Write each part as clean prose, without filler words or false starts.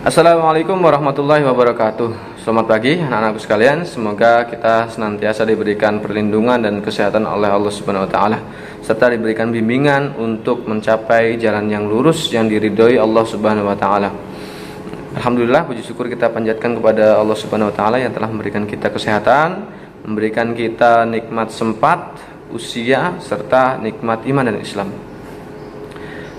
Assalamualaikum warahmatullahi wabarakatuh. Selamat pagi anak-anakku sekalian. Semoga kita senantiasa diberikan perlindungan dan kesehatan oleh Allah Subhanahu wa taala, serta diberikan bimbingan untuk mencapai jalan yang lurus yang diridhoi Allah Subhanahu wa taala. Alhamdulillah, puji syukur kita panjatkan kepada Allah Subhanahu wa taala yang telah memberikan kita kesehatan, memberikan kita nikmat sempat, usia, serta nikmat iman dan Islam.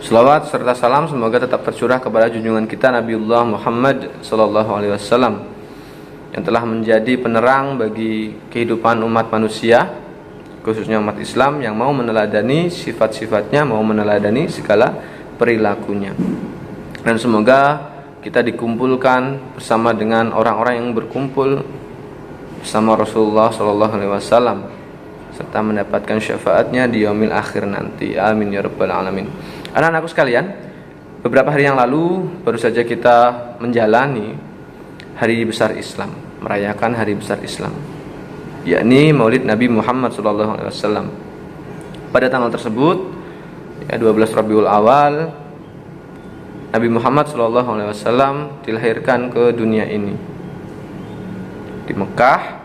Selawat serta salam semoga tetap tercurah kepada junjungan kita Nabiullah Muhammad SAW yang telah menjadi penerang bagi kehidupan umat manusia, khususnya umat Islam yang mau meneladani sifat-sifatnya, mau meneladani segala perilakunya. Dan semoga kita dikumpulkan bersama dengan orang-orang yang berkumpul bersama Rasulullah SAW serta mendapatkan syafaatnya di yaumil akhir nanti. Amin ya rabbal alamin. Anak-anakku sekalian, beberapa hari yang lalu baru saja kita menjalani hari besar Islam, merayakan hari besar Islam, yakni Maulid Nabi Muhammad SAW. Pada tanggal tersebut, 12 Rabiul Awal, Nabi Muhammad SAW dilahirkan ke dunia ini di Mekah.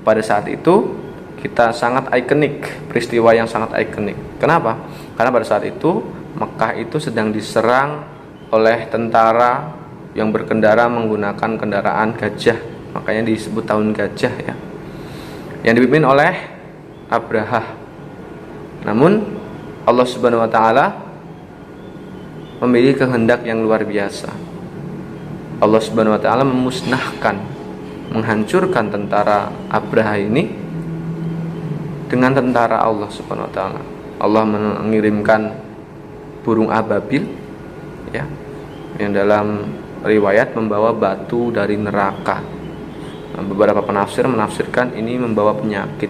Pada saat itu kita sangat ikonik, peristiwa yang sangat ikonik. Kenapa? Karena pada saat itu Mekah itu sedang diserang oleh tentara yang berkendara menggunakan kendaraan gajah, makanya disebut tahun gajah ya, yang dipimpin oleh Abraha. Namun Allah Subhanahu wa taala memiliki kehendak yang luar biasa. Allah Subhanahu wa taala memusnahkan, menghancurkan tentara Abraha ini dengan tentara Allah Subhanahu wa taala. Allah mengirimkan burung ababil ya, yang dalam riwayat membawa batu dari neraka. Nah, beberapa penafsir menafsirkan ini membawa penyakit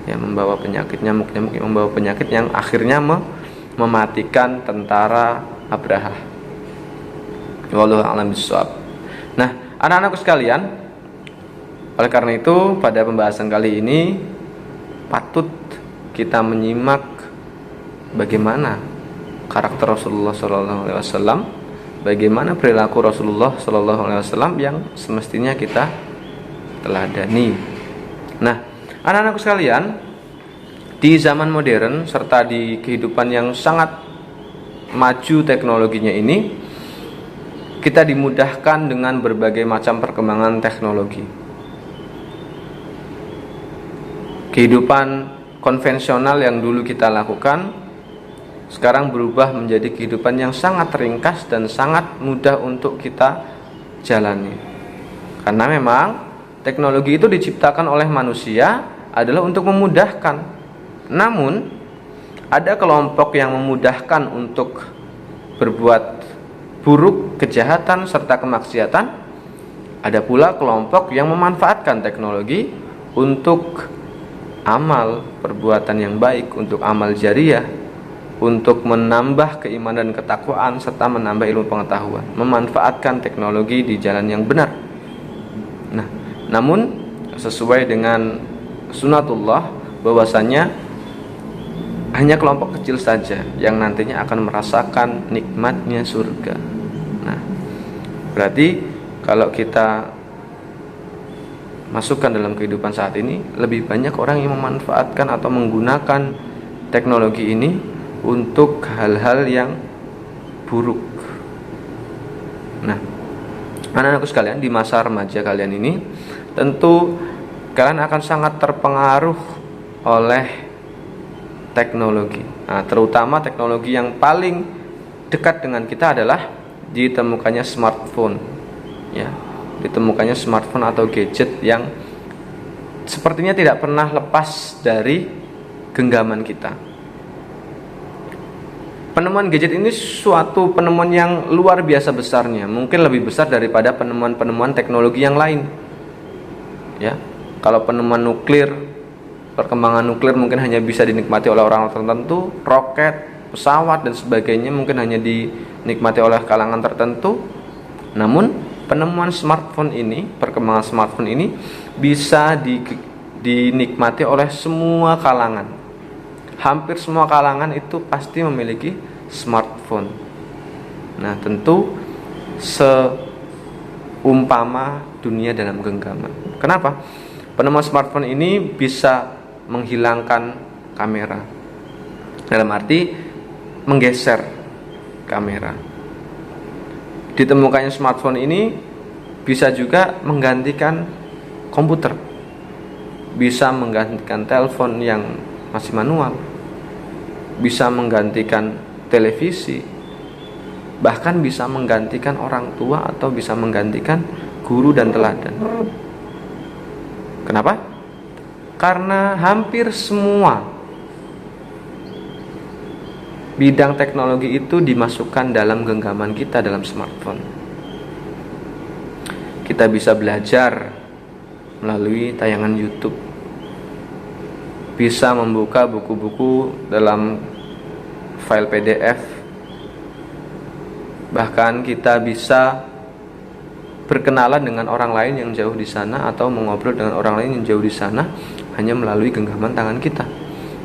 ya, membawa penyakit nyamuk-nyamuk yang membawa penyakit yang akhirnya mematikan tentara Abraha. Wallahu a'lam bishawab. Nah, anak-anakku sekalian, oleh karena itu pada pembahasan kali ini patut kita menyimak bagaimana karakter Rasulullah SAW, bagaimana perilaku Rasulullah SAW yang semestinya kita teladani. Nah, anak-anakku sekalian, di zaman modern serta di kehidupan yang sangat maju teknologinya ini, kita dimudahkan dengan berbagai macam perkembangan teknologi. Kehidupan konvensional yang dulu kita lakukan sekarang berubah menjadi kehidupan yang sangat ringkas dan sangat mudah untuk kita jalani. Karena memang teknologi itu diciptakan oleh manusia adalah untuk memudahkan. Namun ada kelompok yang memudahkan untuk berbuat buruk, kejahatan serta kemaksiatan. Ada pula kelompok yang memanfaatkan teknologi untuk amal perbuatan yang baik, untuk amal jariah, untuk menambah keimanan dan ketakwaan serta menambah ilmu pengetahuan, memanfaatkan teknologi di jalan yang benar. Nah, namun sesuai dengan sunatullah bahwasanya hanya kelompok kecil saja yang nantinya akan merasakan nikmatnya surga. Nah, berarti kalau kita masukkan dalam kehidupan saat ini, lebih banyak orang yang memanfaatkan atau menggunakan teknologi ini untuk hal-hal yang buruk. Nah, anak-anakku sekalian, di masa remaja kalian ini tentu kalian akan sangat terpengaruh oleh teknologi. Nah, terutama teknologi yang paling dekat dengan kita adalah ditemukannya smartphone ya, ditemukannya smartphone atau gadget yang sepertinya tidak pernah lepas dari genggaman kita. Penemuan gadget ini suatu penemuan yang luar biasa besarnya, mungkin lebih besar daripada penemuan-penemuan teknologi yang lain. Ya, kalau penemuan nuklir, perkembangan nuklir mungkin hanya bisa dinikmati oleh orang tertentu, roket, pesawat dan sebagainya mungkin hanya dinikmati oleh kalangan tertentu. Namun penemuan smartphone ini, perkembangan smartphone ini bisa dinikmati oleh semua kalangan. Hampir semua kalangan itu pasti memiliki smartphone. Nah, tentu seumpama dunia dalam genggaman. Kenapa? Penemuan smartphone ini bisa menghilangkan kamera, dalam arti menggeser kamera. Ditemukannya smartphone ini bisa juga menggantikan komputer, bisa menggantikan telepon yang masih manual, bisa menggantikan televisi, bahkan bisa menggantikan orang tua atau bisa menggantikan guru dan teladan. Kenapa? Karena hampir semua bidang teknologi itu dimasukkan dalam genggaman kita dalam smartphone. Kita bisa belajar melalui tayangan YouTube, bisa membuka buku-buku dalam file PDF, bahkan kita bisa berkenalan dengan orang lain yang jauh di sana atau mengobrol dengan orang lain yang jauh di sana hanya melalui genggaman tangan kita.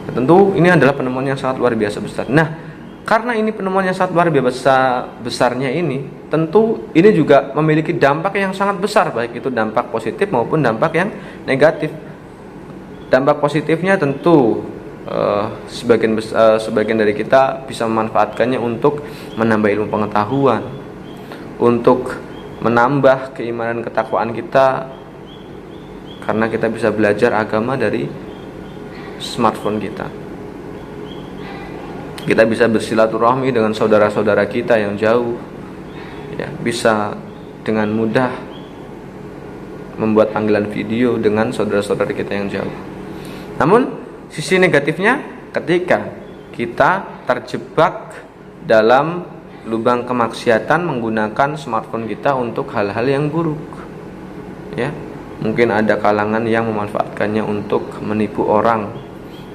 Nah, tentu ini adalah penemuan yang sangat luar biasa besar. Nah, karena ini penemuan yang sangat luar biasa besarnya ini, tentu ini juga memiliki dampak yang sangat besar, baik itu dampak positif maupun dampak yang negatif. Dampak positifnya tentu sebagian dari kita bisa memanfaatkannya untuk menambah ilmu pengetahuan, untuk menambah keimanan ketakwaan kita, karena kita bisa belajar agama dari smartphone kita. Kita bisa bersilaturahmi dengan saudara-saudara kita yang jauh, ya, bisa dengan mudah membuat panggilan video dengan saudara-saudara kita yang jauh. Namun sisi negatifnya, ketika kita terjebak dalam lubang kemaksiatan menggunakan smartphone kita untuk hal-hal yang buruk, ya, mungkin ada kalangan yang memanfaatkannya untuk menipu orang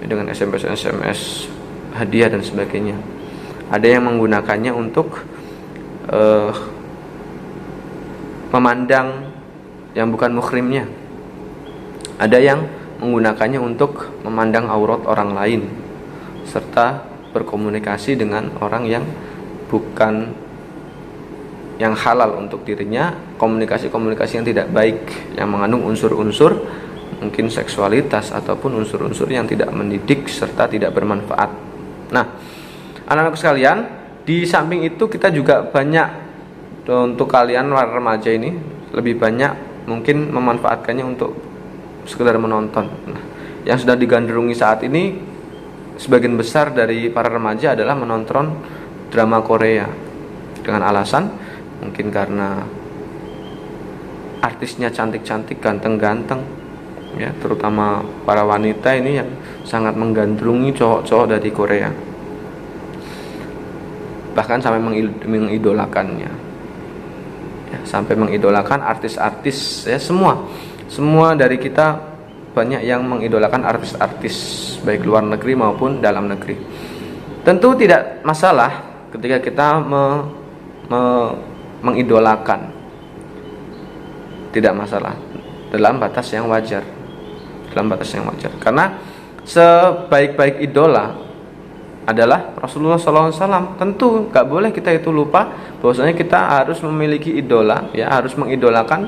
dengan SMS hadiah dan sebagainya. Ada yang menggunakannya untuk memandang yang bukan muhrimnya. Ada yang menggunakannya untuk memandang aurat orang lain, serta berkomunikasi dengan orang yang bukan yang halal untuk dirinya, komunikasi-komunikasi yang tidak baik, yang mengandung unsur-unsur mungkin seksualitas ataupun unsur-unsur yang tidak mendidik serta tidak bermanfaat. Nah, anak-anak sekalian, di samping itu kita juga banyak, untuk kalian remaja ini lebih banyak mungkin memanfaatkannya untuk sekedar menonton. Nah, yang sudah digandrungi saat ini sebagian besar dari para remaja adalah menonton drama Korea dengan alasan mungkin karena artisnya cantik-cantik, ganteng-ganteng, ya, terutama para wanita ini yang sangat menggandrungi cowok-cowok dari Korea, bahkan sampai mengidolakannya, ya, sampai mengidolakan artis-artis, ya, semua dari kita banyak yang mengidolakan artis-artis baik luar negeri maupun dalam negeri. Tentu tidak masalah ketika kita mengidolakan, tidak masalah, dalam batas yang wajar, karena sebaik-baik idola adalah Rasulullah SAW. Tentu gak boleh kita itu lupa bahwasanya kita harus memiliki idola, ya, harus mengidolakan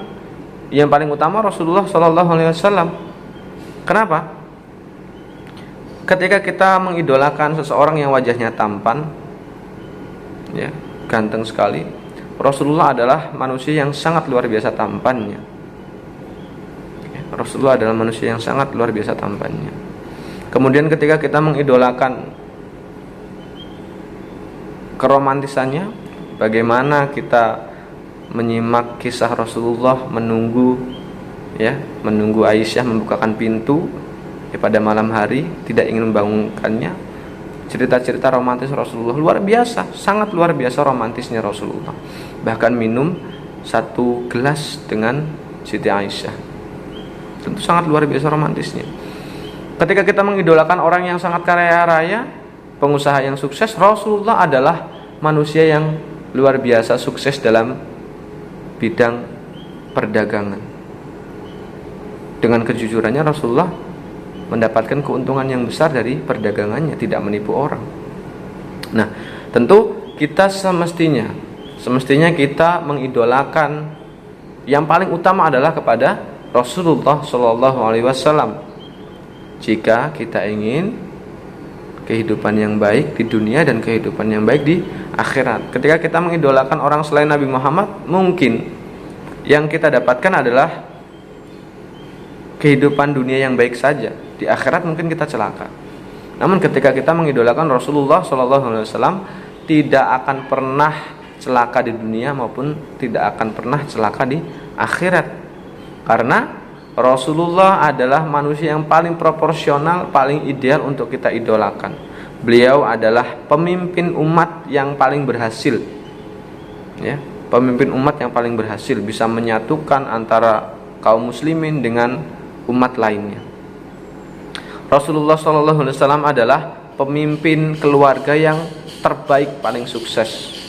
yang paling utama Rasulullah SAW. Kenapa? Ketika kita mengidolakan seseorang yang wajahnya tampan, ya, ganteng sekali, Rasulullah adalah manusia yang sangat luar biasa tampannya. Rasulullah adalah manusia yang sangat luar biasa tampannya. Kemudian ketika kita mengidolakan keromantisannya, bagaimana kita menyimak kisah Rasulullah menunggu Aisyah membukakan pintu, ya, pada malam hari, tidak ingin membangunkannya. Cerita-cerita romantis Rasulullah luar biasa, sangat luar biasa romantisnya Rasulullah. Bahkan minum satu gelas dengan Siti Aisyah, tentu sangat luar biasa romantisnya. Ketika kita mengidolakan orang yang sangat kaya raya, pengusaha yang sukses, Rasulullah adalah manusia yang luar biasa sukses dalam bidang perdagangan. Dengan kejujurannya Rasulullah mendapatkan keuntungan yang besar dari perdagangannya, tidak menipu orang. Nah, tentu kita semestinya semestinya kita mengidolakan yang paling utama adalah kepada Rasulullah Shallallahu Alaihi Wasallam. Jika kita ingin kehidupan yang baik di dunia dan kehidupan yang baik di akhirat. Ketika kita mengidolakan orang selain Nabi Muhammad, mungkin yang kita dapatkan adalah kehidupan dunia yang baik saja. Di akhirat mungkin kita celaka. Namun ketika kita mengidolakan Rasulullah Shallallahu Alaihi Wasallam, tidak akan pernah celaka di dunia maupun tidak akan pernah celaka di akhirat. Karena Rasulullah adalah manusia yang paling proporsional, paling ideal untuk kita idolakan. Beliau adalah pemimpin umat yang paling berhasil. Ya, pemimpin umat yang paling berhasil, bisa menyatukan antara kaum muslimin dengan umat lainnya. Rasulullah SAW adalah pemimpin keluarga yang terbaik, paling sukses.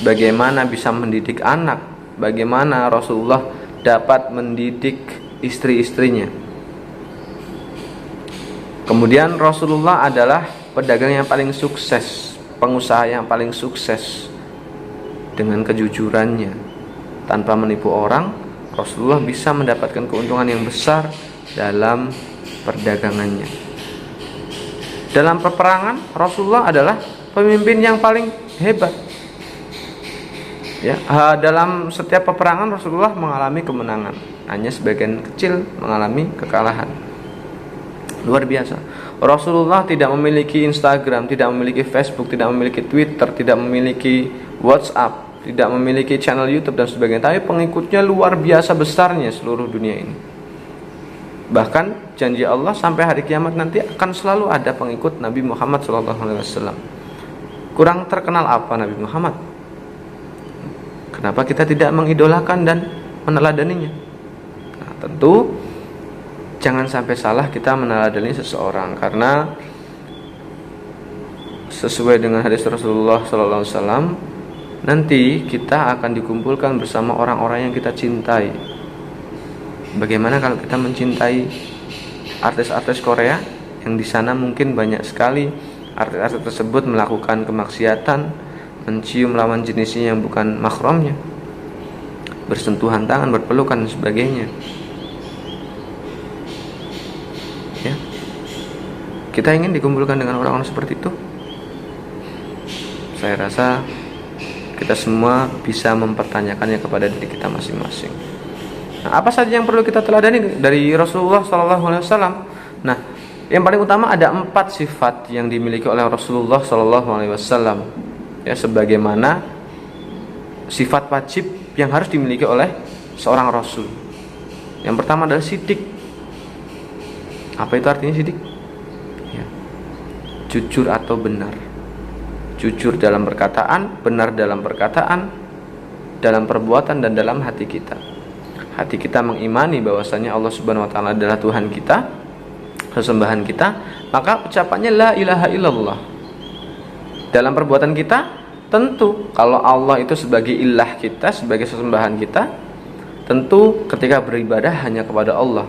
Bagaimana bisa mendidik anak, bagaimana Rasulullah dapat mendidik istri-istrinya. Kemudian Rasulullah adalah pedagang yang paling sukses, pengusaha yang paling sukses. Dengan kejujurannya, tanpa menipu orang, Rasulullah bisa mendapatkan keuntungan yang besar dalam perdagangannya. Dalam peperangan, Rasulullah adalah pemimpin yang paling hebat. Ya, dalam setiap peperangan Rasulullah mengalami kemenangan, hanya sebagian kecil mengalami kekalahan. Luar biasa. Rasulullah tidak memiliki Instagram, tidak memiliki Facebook, tidak memiliki Twitter, tidak memiliki WhatsApp, tidak memiliki channel YouTube dan sebagainya. Tapi pengikutnya luar biasa besarnya seluruh dunia ini. Bahkan janji Allah sampai hari kiamat nanti akan selalu ada pengikut Nabi Muhammad SAW. Kurang terkenal apa Nabi Muhammad? Kenapa kita tidak mengidolakan dan meneladaninya? Nah, tentu jangan sampai salah kita meneladani seseorang, karena sesuai dengan hadis Rasulullah SAW, nanti kita akan dikumpulkan bersama orang-orang yang kita cintai. Bagaimana kalau kita mencintai artis-artis Korea yang di sana mungkin banyak sekali artis-artis tersebut melakukan kemaksiatan, mencium lawan jenisnya yang bukan mahramnya, bersentuhan tangan, berpelukan dan sebagainya. Ya, kita ingin dikumpulkan dengan orang-orang seperti itu. Saya rasa kita semua bisa mempertanyakannya kepada diri kita masing-masing. Nah, apa saja yang perlu kita teladani dari Rasulullah SAW? Nah, yang paling utama ada 4 sifat yang dimiliki oleh Rasulullah SAW. Ya, sebagaimana sifat wajib yang harus dimiliki oleh seorang Rasul. Yang pertama adalah sidik. Apa itu artinya sidik? Ya, jujur atau benar. Jujur dalam perkataan, benar dalam perkataan, dalam perbuatan dan dalam hati kita. Hati kita mengimani bahwasanya Allah Subhanahu wa taala adalah Tuhan kita, sesembahan kita, maka ucapannya la ilaha illallah. Dalam perbuatan kita, tentu kalau Allah itu sebagai ilah kita, sebagai sesembahan kita, tentu ketika beribadah hanya kepada Allah.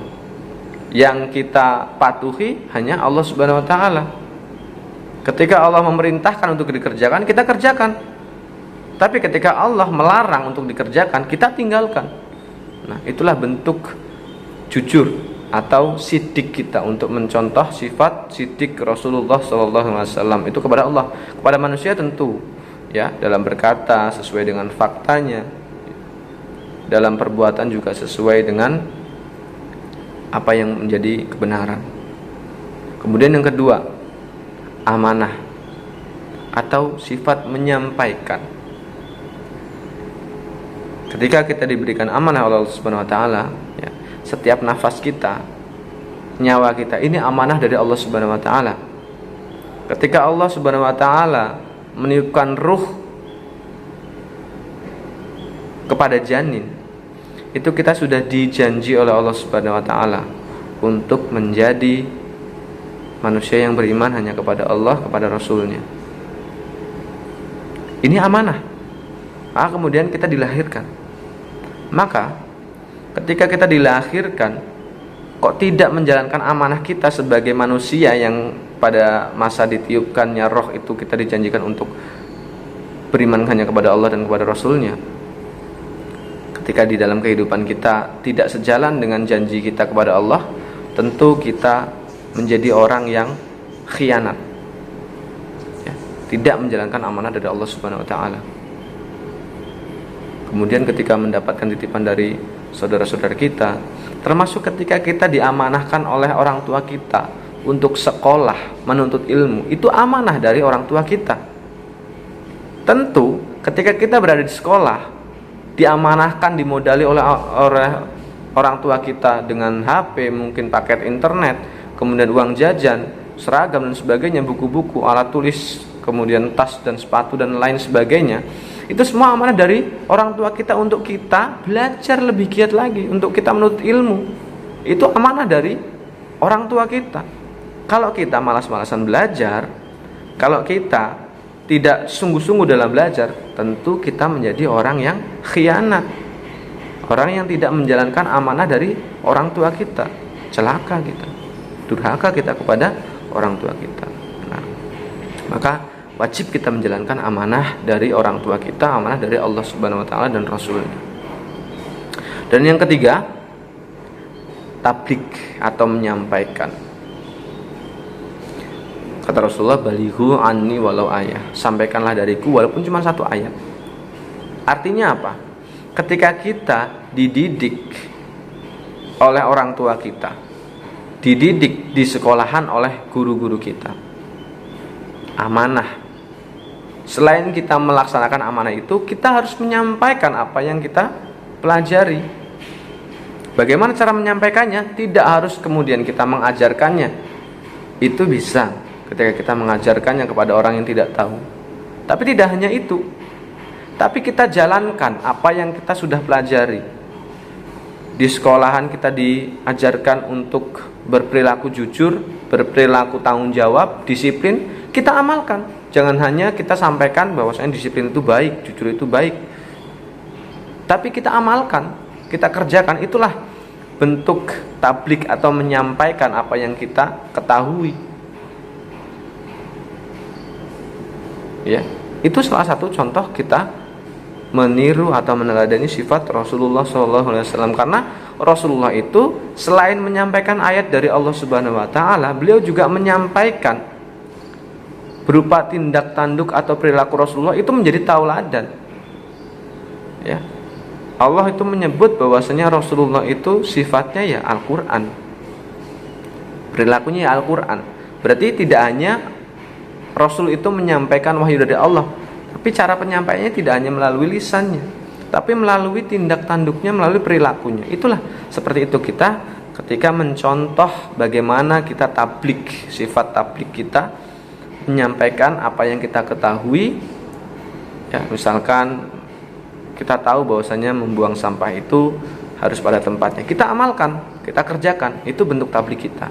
Yang kita patuhi hanya Allah Subhanahu wa taala. Ketika Allah memerintahkan untuk dikerjakan, kita kerjakan. Tapi ketika Allah melarang untuk dikerjakan, kita tinggalkan. Nah, itulah bentuk jujur atau sidik kita untuk mencontoh sifat sidik Rasulullah SAW itu kepada Allah. Kepada manusia tentu, ya, dalam berkata sesuai dengan faktanya, dalam perbuatan juga sesuai dengan apa yang menjadi kebenaran. Kemudian yang kedua, amanah atau sifat menyampaikan. Ketika kita diberikan amanah oleh Allah Subhanahu wa taala, ya, setiap nafas kita, nyawa kita ini amanah dari Allah Subhanahu wa taala. Ketika Allah Subhanahu wa taala meniupkan ruh kepada janin, itu kita sudah dijanji oleh Allah Subhanahu wa taala untuk menjadi manusia yang beriman hanya kepada Allah, kepada Rasulnya. Ini amanah. Kemudian kita dilahirkan. Maka ketika kita dilahirkan, kok tidak menjalankan amanah kita sebagai manusia yang pada masa ditiupkannya roh itu kita dijanjikan untuk beriman hanya kepada Allah dan kepada Rasulnya, ketika di dalam kehidupan kita tidak sejalan dengan janji kita kepada Allah, tentu kita menjadi orang yang khianat, ya, tidak menjalankan amanah dari Allah Subhanahu wa taala. Kemudian ketika mendapatkan titipan dari saudara-saudara kita, termasuk ketika kita diamanahkan oleh orang tua kita untuk sekolah, menuntut ilmu, itu amanah dari orang tua kita. Tentu ketika kita berada di sekolah, diamanahkan, dimodali oleh orang tua kita dengan HP, mungkin paket internet, kemudian uang jajan, seragam dan sebagainya, buku-buku, alat tulis, kemudian tas dan sepatu dan lain sebagainya. Itu semua amanah dari orang tua kita untuk kita belajar lebih giat lagi, untuk kita menuntut ilmu. Itu amanah dari orang tua kita. Kalau kita malas-malasan belajar, kalau kita tidak sungguh-sungguh dalam belajar, tentu kita menjadi orang yang khianat, orang yang tidak menjalankan amanah dari orang tua kita. Celaka kita, durhaka kita kepada orang tua kita. Nah, maka wajib kita menjalankan amanah dari orang tua kita, amanah dari Allah Subhanahu wa taala dan Rasulnya. Dan yang ketiga, tabligh atau menyampaikan. Kata Rasulullah, balighu anni walau ayah, sampaikanlah dariku walaupun cuma satu ayat. Artinya apa? Ketika kita dididik oleh orang tua kita, dididik di sekolahan oleh guru-guru kita, amanah. Selain kita melaksanakan amanah itu, kita harus menyampaikan apa yang kita pelajari. Bagaimana cara menyampaikannya? Tidak harus kemudian kita mengajarkannya. Itu bisa ketika kita mengajarkannya kepada orang yang tidak tahu. Tapi tidak hanya itu, tapi kita jalankan apa yang kita sudah pelajari. Di sekolahan kita diajarkan untuk berperilaku jujur, berperilaku tanggung jawab, disiplin, kita amalkan. Jangan hanya kita sampaikan bahwasanya disiplin itu baik, jujur itu baik, tapi kita amalkan, kita kerjakan. Itulah bentuk tabligh atau menyampaikan apa yang kita ketahui. Ya, itu salah satu contoh kita meniru atau meneladani sifat Rasulullah SAW. Karena Rasulullah itu selain menyampaikan ayat dari Allah Subhanahu wa taala, beliau juga menyampaikan berupa tindak tanduk atau perilaku Rasulullah itu menjadi tauladan. Ya. Allah itu menyebut bahwasanya Rasulullah itu sifatnya ya Al-Qur'an. Perilakunya ya Al-Qur'an. Berarti tidak hanya Rasul itu menyampaikan wahyu dari Allah, tapi cara penyampaiannya tidak hanya melalui lisannya, tapi melalui tindak tanduknya, melalui perilakunya. Itulah seperti itu kita ketika mencontoh bagaimana kita tabligh, sifat tabligh kita menyampaikan apa yang kita ketahui. Ya, misalkan kita tahu bahwasanya membuang sampah itu harus pada tempatnya, kita amalkan, kita kerjakan. Itu bentuk tabligh kita.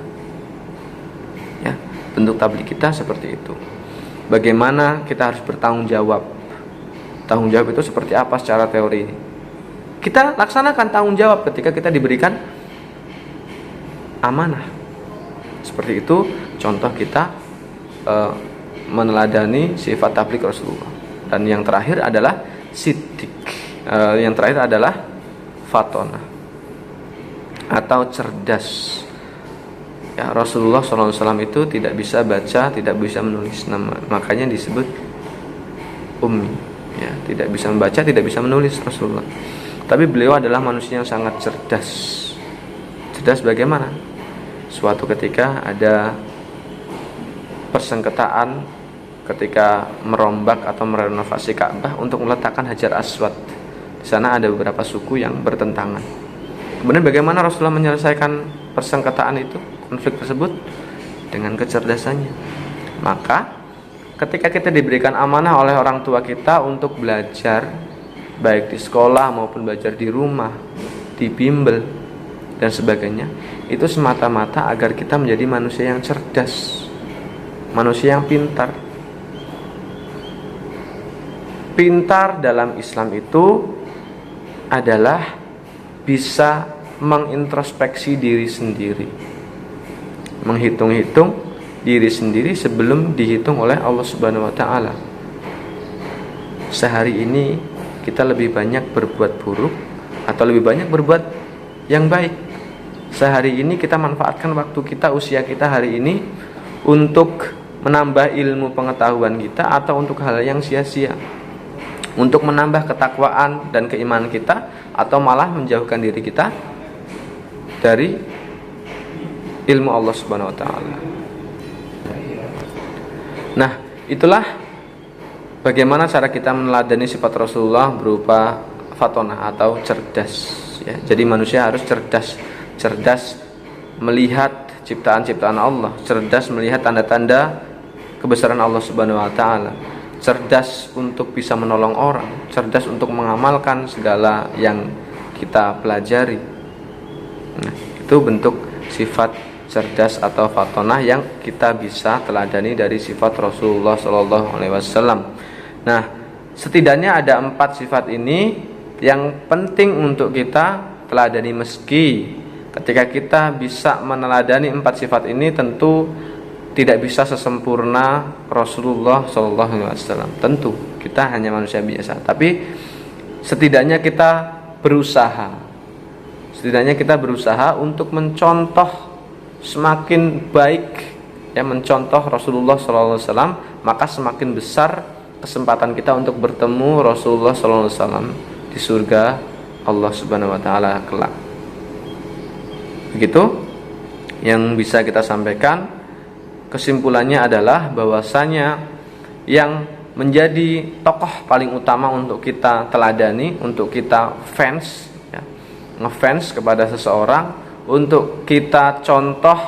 Ya, bentuk tabligh kita seperti itu. Bagaimana kita harus bertanggung jawab? Tanggung jawab itu seperti apa secara teori? Kita laksanakan tanggung jawab ketika kita diberikan amanah. Seperti itu contoh kita meneladani sifat tabligh Rasulullah. Dan yang terakhir adalah siddiq. Yang terakhir adalah fatonah atau cerdas. Ya, Rasulullah SAW itu tidak bisa baca, tidak bisa menulis, makanya disebut ummi. Ya, tidak bisa membaca, tidak bisa menulis Rasulullah. Tapi beliau adalah manusia yang sangat cerdas. Cerdas bagaimana? Suatu ketika ada persengketaan ketika merombak atau merenovasi Ka'bah untuk meletakkan Hajar Aswad. Di sana ada beberapa suku yang bertentangan. Kemudian bagaimana Rasulullah menyelesaikan persengketaan itu, konflik tersebut? Dengan kecerdasannya. Maka ketika kita diberikan amanah oleh orang tua kita untuk belajar, baik di sekolah maupun belajar di rumah, di bimbel dan sebagainya, itu semata-mata agar kita menjadi manusia yang cerdas, manusia yang pintar. Pintar dalam Islam itu adalah bisa mengintrospeksi diri sendiri, menghitung-hitung diri sendiri sebelum dihitung oleh Allah Subhanahu wa taala. sehari ini kita lebih banyak berbuat buruk atau lebih banyak berbuat yang baik. Sehari ini kita manfaatkan waktu kita, usia kita hari ini untuk menambah ilmu pengetahuan kita atau untuk hal yang sia-sia, untuk menambah ketakwaan dan keimanan kita, atau malah menjauhkan diri kita dari ilmu Allah Subhanahu wa taala. Nah, itulah bagaimana cara kita meneladani sifat Rasulullah berupa fatonah atau cerdas, ya. Jadi manusia harus cerdas melihat ciptaan-ciptaan Allah, cerdas melihat tanda-tanda kebesaran Allah Subhanahu wa taala, cerdas untuk bisa menolong orang, cerdas untuk mengamalkan segala yang kita pelajari. Nah, itu bentuk sifat cerdas atau fatonah yang kita bisa teladani dari sifat Rasulullah Shallallahu Alaihi Wasallam. Nah, setidaknya ada 4 sifat ini yang penting untuk kita teladani. Meski ketika kita bisa meneladani 4 sifat ini, tentu tidak bisa sesempurna Rasulullah Shallallahu Alaihi Wasallam. Tentu kita hanya manusia biasa, tapi setidaknya kita berusaha. Setidaknya kita berusaha untuk mencontoh semakin baik, ya, mencontoh Rasulullah Shallallahu Alaihi Wasallam, maka semakin besar kesempatan kita untuk bertemu Rasulullah Shallallahu Alaihi Wasallam di surga Allah Subhanahu Wa Taala kelak. Begitu yang bisa kita sampaikan. Kesimpulannya adalah bahwasanya yang menjadi tokoh paling utama untuk kita teladani, untuk kita fans, ya, ngefans kepada seseorang, untuk kita contoh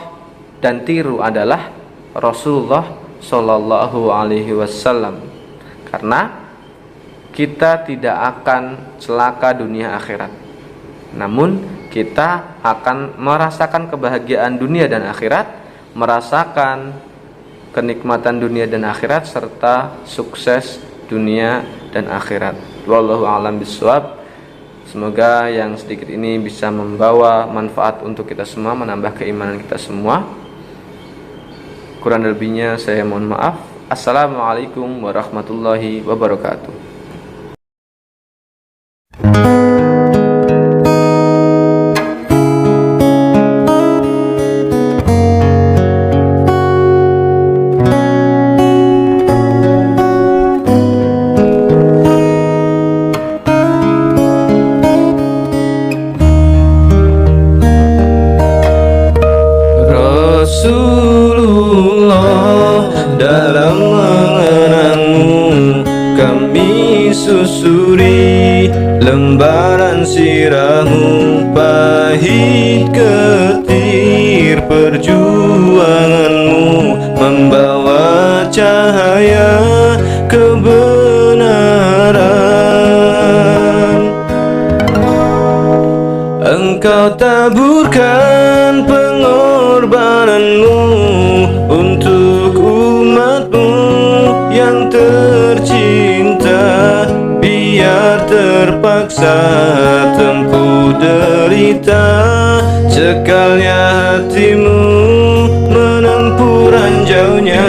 dan tiru adalah Rasulullah Shallallahu Alaihi Wasallam. Karena kita tidak akan celaka dunia akhirat, namun kita akan merasakan kebahagiaan dunia dan akhirat, merasakan kenikmatan dunia dan akhirat, serta sukses dunia dan akhirat. Wallahu a'lam bishawab. Semoga yang sedikit ini bisa membawa manfaat untuk kita semua, menambah keimanan kita semua. Kurang lebihnya saya mohon maaf. Assalamualaikum warahmatullahi wabarakatuh. Rasulullah, dalam mengenangmu kami susuri lembaran sirahmu, pahit ketir perjuanganmu, membawa cahaya kebenaran. Engkau taburkan pengorbananmu untuk umatmu yang tercinta, biar terpaksa tempuh derita, cekalnya hatimu menempuh ranjaunya.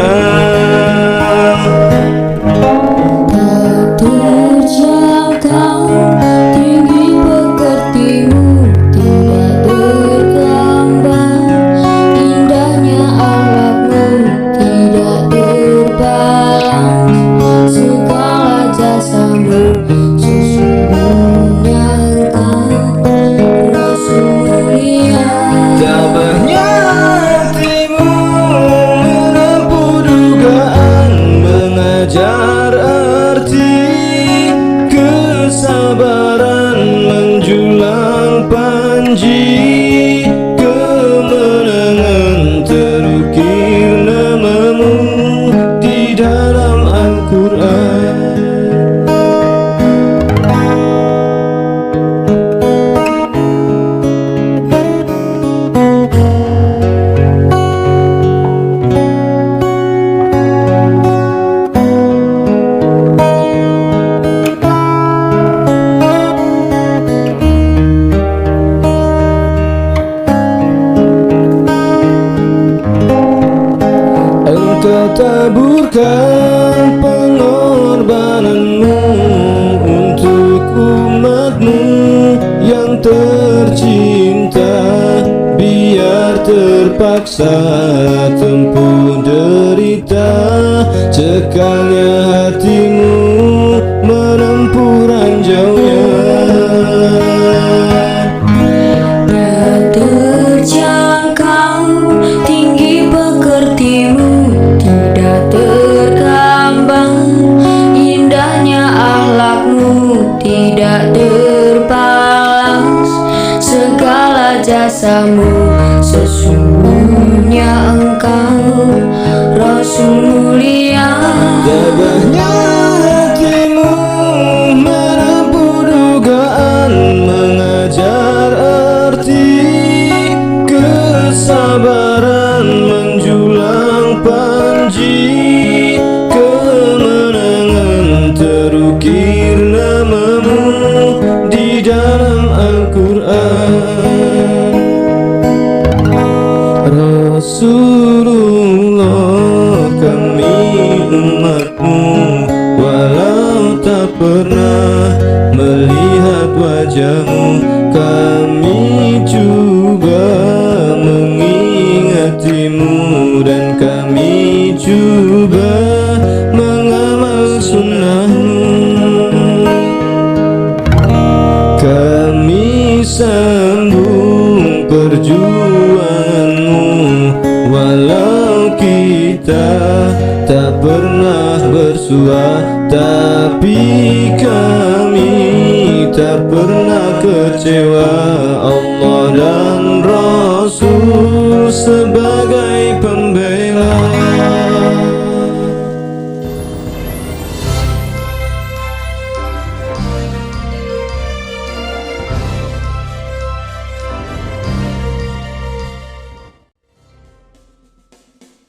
Kesabaran menjulang panji, kemenangan terukir namamu di dalam Al-Quran. Engkau taburkan pengorbananmu terpaksa tempuh derita, cekalnya hatimu menempuh ranjaunya. Tak terjangkau tinggi pekertimu, tidak tergambar indahnya akhlakmu, tidak terbalas segala jasamu. Sesungguhnya engkau Rasul mulia. Tabahnya hatimu menempuh dugaan, mengajar arti kesabaran, menjulang panji kemenangan, terukir namamu di dalam Al-Quran. Rasulullah, kami umatmu, walau tak pernah melihat wajahmu, kami juga mengingatimu, dan kami juga mengamal sunnahmu. Kami sambung perjuanganmu, walau kita tak pernah bersua, tapi kami tak pernah kecewa. Allah dan Rasul sebagai pembela